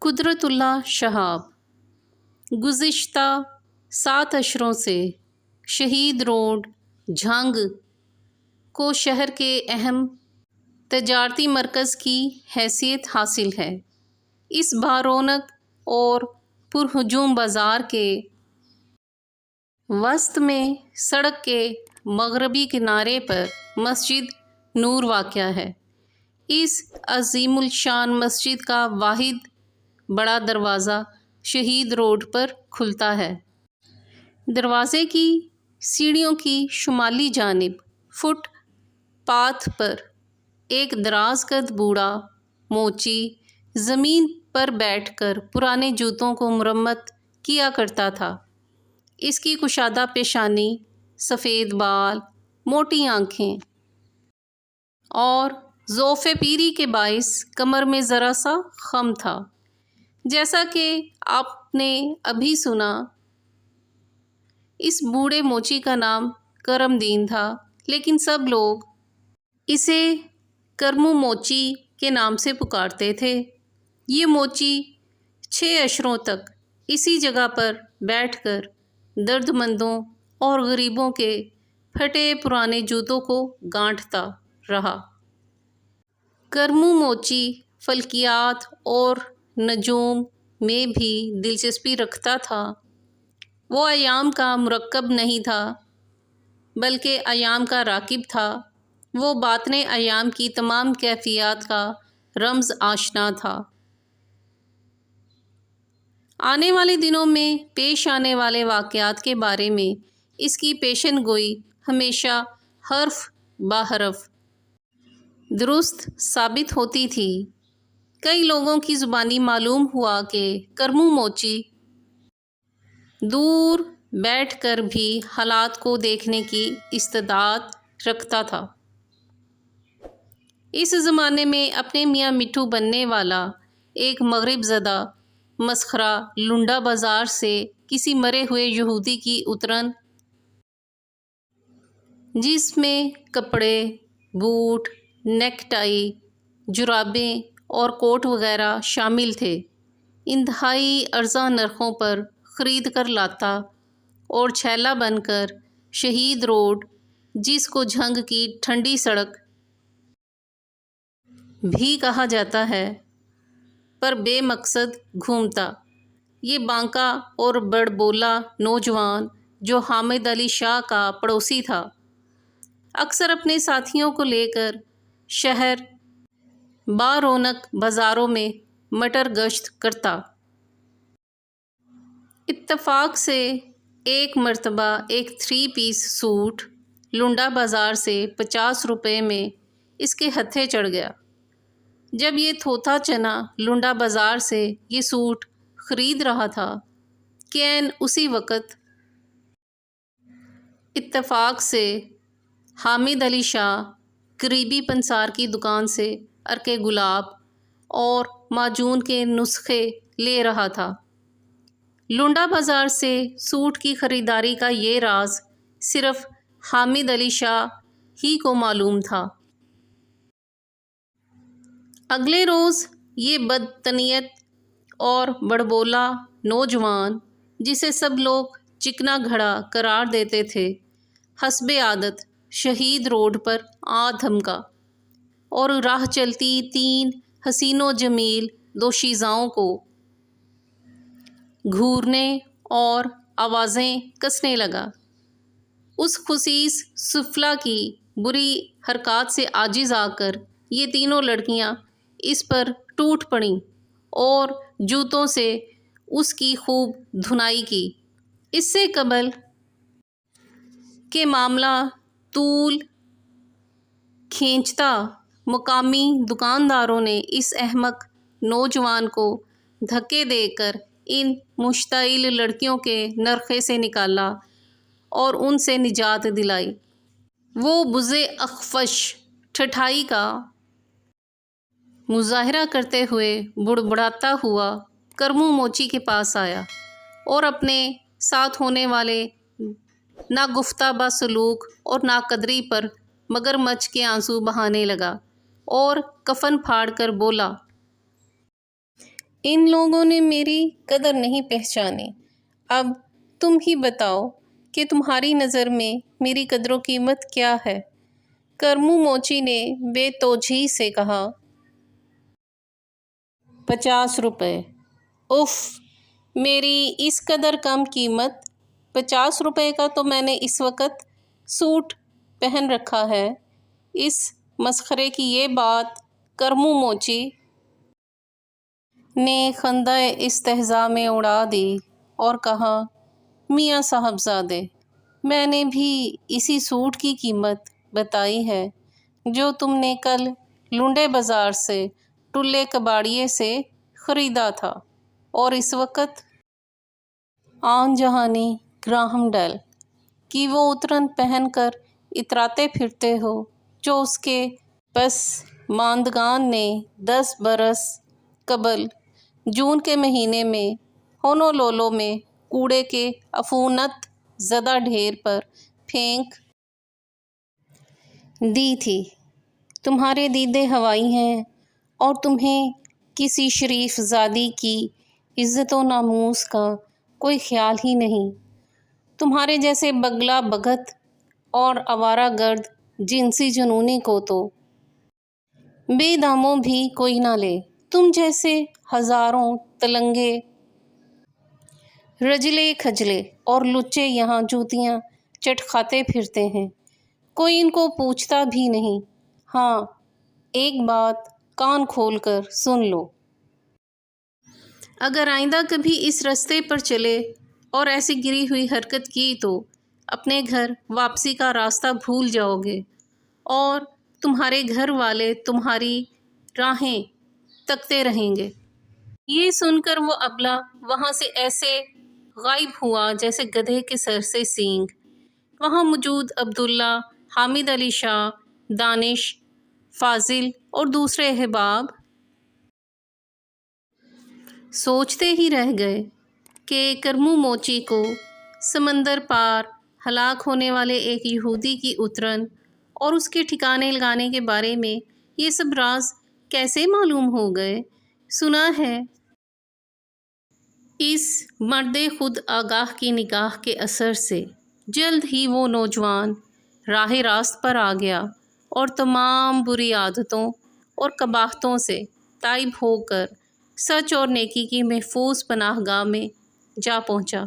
قدرت اللہ شہاب گزشتہ 7 اشروں سے شہید روڈ جھنگ کو شہر کے اہم تجارتی مرکز کی حیثیت حاصل ہے۔ اس بارونق اور پرہجوم بازار کے وسط میں سڑک کے مغربی کنارے پر مسجد نور واقع ہے۔ اس عظیم الشان مسجد کا واحد بڑا دروازہ شہید روڈ پر کھلتا ہے۔ دروازے کی سیڑھیوں کی شمالی جانب فٹ پاتھ پر ایک دراز قد بوڑھا موچی زمین پر بیٹھ کر پرانے جوتوں کو مرمت کیا کرتا تھا۔ اس کی کشادہ پیشانی، سفید بال، موٹی آنکھیں اور ضعف پیری کے باعث کمر میں ذرا سا خم تھا۔ جیسا کہ آپ نے ابھی سنا، اس بوڑھے موچی کا نام کرم دین تھا، لیکن سب لوگ اسے کرمو موچی کے نام سے پکارتے تھے۔ یہ موچی 6 اشروں تک اسی جگہ پر بیٹھ کر درد مندوں اور غریبوں کے پھٹے پرانے جوتوں کو گانٹھتا رہا۔ کرمو موچی فلکیات اور نجوم میں بھی دلچسپی رکھتا تھا۔ وہ ایام کا مرکب نہیں تھا، بلکہ ایام کا راکب تھا۔ وہ باطن ایام کی تمام کیفیات کا رمز آشنا تھا۔ آنے والے دنوں میں پیش آنے والے واقعات کے بارے میں اس کی پیشن گوئی ہمیشہ حرف بحرف درست ثابت ہوتی تھی۔ کئی لوگوں کی زبانی معلوم ہوا کہ کرمو موچی دور بیٹھ کر بھی حالات کو دیکھنے کی استعداد رکھتا تھا۔ اس زمانے میں اپنے میاں مٹھو بننے والا ایک مغرب زدہ مسخرہ لنڈا بازار سے کسی مرے ہوئے یہودی کی اترن، جس میں کپڑے، بوٹ، نیک ٹائی، جرابیں اور کوٹ وغیرہ شامل تھے، انتہائی ارزاں نرخوں پر خرید کر لاتا اور چھیلا بن کر شہید روڈ، جس کو جھنگ کی ٹھنڈی سڑک بھی کہا جاتا ہے، پر بے مقصد گھومتا۔ یہ بانکا اور بڑبولا نوجوان، جو حامد علی شاہ کا پڑوسی تھا، اکثر اپنے ساتھیوں کو لے کر شہر بارونق بازاروں میں مٹر گشت کرتا۔ اتفاق سے ایک مرتبہ ایک 3 پیس سوٹ لنڈا بازار سے 50 روپے میں اس کے ہتھے چڑھ گیا۔ جب یہ تھوتھا چنا لنڈا بازار سے یہ سوٹ خرید رہا تھا کہ عین اسی وقت اتفاق سے حامد علی شاہ قریبی پنسار کی دکان سے عرق گلاب اور معجون کے نسخے لے رہا تھا۔ لنڈا بازار سے سوٹ کی خریداری کا یہ راز صرف حامد علی شاہ ہی کو معلوم تھا۔ اگلے روز یہ بدتنیت اور بڑبولا نوجوان، جسے سب لوگ چکنا گھڑا قرار دیتے تھے، حسب عادت شہید روڈ پر آ دھمکا اور راہ چلتی 3 حسین و جمیل دوشیزاؤں کو گھورنے اور آوازیں کسنے لگا۔ اس خسیس سفلہ کی بری حرکات سے عاجز آ کر یہ تینوں لڑکیاں اس پر ٹوٹ پڑیں اور جوتوں سے اس کی خوب دھنائی کی۔ اس سے قبل کہ معاملہ طول کھینچتا، مقامی دکانداروں نے اس احمق نوجوان کو دھکے دے کر ان مشتعل لڑکیوں کے نرخے سے نکالا اور ان سے نجات دلائی۔ وہ بزِ اخفش ٹھٹائی کا مظاہرہ کرتے ہوئے بڑبڑاتا ہوا کرمو موچی کے پاس آیا اور اپنے ساتھ ہونے والے ناگفتہ با سلوک اور ناقدری پر مگرمچھ کے آنسو بہانے لگا اور کفن پھاڑ کر بولا، ان لوگوں نے میری قدر نہیں پہچانی۔ اب تم ہی بتاؤ کہ تمہاری نظر میں میری قدر و قیمت کیا ہے؟ کرمو موچی نے بے توجہی سے کہا۔ 50 روپے۔ اف، میری اس قدر کم قیمت؟ 50 روپے کا تو میں نے اس وقت سوٹ پہن رکھا ہے۔ اس مسخرے کی یہ بات کرمو موچی نے خندۂ استہزاء میں اڑا دی اور کہا، میاں صاحبزادے، میں نے بھی اسی سوٹ کی قیمت بتائی ہے جو تم نے کل لنڈے بازار سے ٹلے کباڑیے سے خریدا تھا، اور اس وقت آن جہانی گراہم ڈیل کی وہ اترن پہن کر اتراتے پھرتے ہو جو اس کے پسماندگان نے 10 برس قبل جون کے مہینے میں ہونولولو میں کوڑے کے عفونت زدہ ڈھیر پر پھینک دی تھی۔ تمہارے دیدے ہوائی ہیں اور تمہیں کسی شریف زادی کی عزت و ناموس کا کوئی خیال ہی نہیں۔ تمہارے جیسے بگلا بھگت اور آوارہ گرد جنسی جنونی کو تو بے داموں بھی کوئی نہ لے۔ تم جیسے ہزاروں تلنگے، رجلے کھجلے اور لچے یہاں جوتیاں چٹکھاتے پھرتے ہیں، کوئی ان کو پوچھتا بھی نہیں۔ ہاں، ایک بات کان کھول کر سن لو۔ اگر آئندہ کبھی اس رستے پر چلے اور ایسی گری ہوئی حرکت کی تو اپنے گھر واپسی کا راستہ بھول جاؤ گے، اور تمہارے گھر والے تمہاری راہیں تکتے رہیں گے۔ یہ سن کر وہ ابلہ وہاں سے ایسے غائب ہوا جیسے گدھے کے سر سے سینگ۔ وہاں موجود عبداللہ، حامد علی شاہ، دانش، فاضل اور دوسرے احباب سوچتے ہی رہ گئے کہ کرمو موچی کو سمندر پار ہلاک ہونے والے ایک یہودی کی اترن اور اس کے ٹھکانے لگانے کے بارے میں یہ سب راز کیسے معلوم ہو گئے۔ سنا ہے اس مرد خود آگاہ کی نگاہ کے اثر سے جلد ہی وہ نوجوان راہ راست پر آ گیا اور تمام بری عادتوں اور قباحتوں سے تائب ہو کر سچ اور نیکی کی محفوظ پناہ گاہ میں جا پہنچا۔